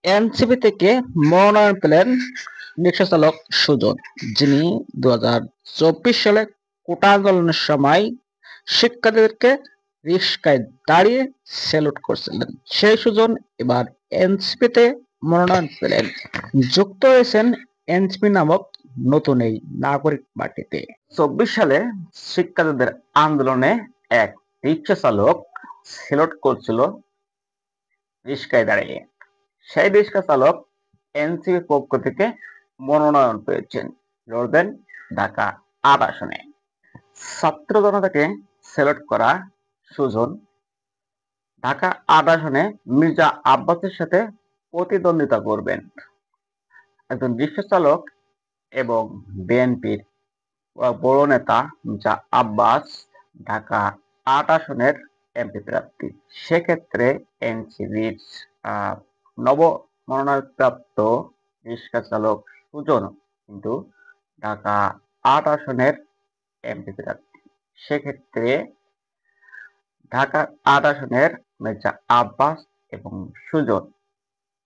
NCP থেকে মনোনয়ন পেলেন রিক্সা চালক সুজন, যিনি 2024 সালে কোটা আন্দোলনের সময় শিক্ষার্থীদেরকে রিক্সায় দাঁড়িয়ে স্যালুট করছিলেন। সেই সুজন এবার এনসিপিতে মনোনয়ন পেলেন, যুক্ত হয়েছেন এনসিপি নামক নতুন এই নাগরিক পার্টিতে। 24 সালে শিক্ষার্থীদের আন্দোলনে এক রিক্সা চালক স্যালুট করছিল রিক্সায় দাঁড়িয়ে। সেই রিক্সা চালক এনসিপির পক্ষ থেকে মনোনয়ন পেয়েছেন, লড়বেন ঢাকা ৮ আসনে। ছাত্র জনতাকে স্যালুট করা সুজন ঢাকা ৮ আসনে মির্জা আব্বাসের সাথে প্রতিদ্বন্দ্বিতা করবেন। একজন রিক্সা চালক এবং বিএনপির বড় নেতা মির্জা আব্বাস ঢাকা ৮ আসনের এমপি প্রার্থী। সেক্ষেত্রে এনসিপির নব মনোনয়নপ্রাপ্ত রিক্সা চালক সুজন কিন্তু ঢাকা ৮ আসনের এমপি প্রার্থী। সেক্ষেত্রে ঢাকা ৮ আসনের মির্জা আব্বাস এবং সুজন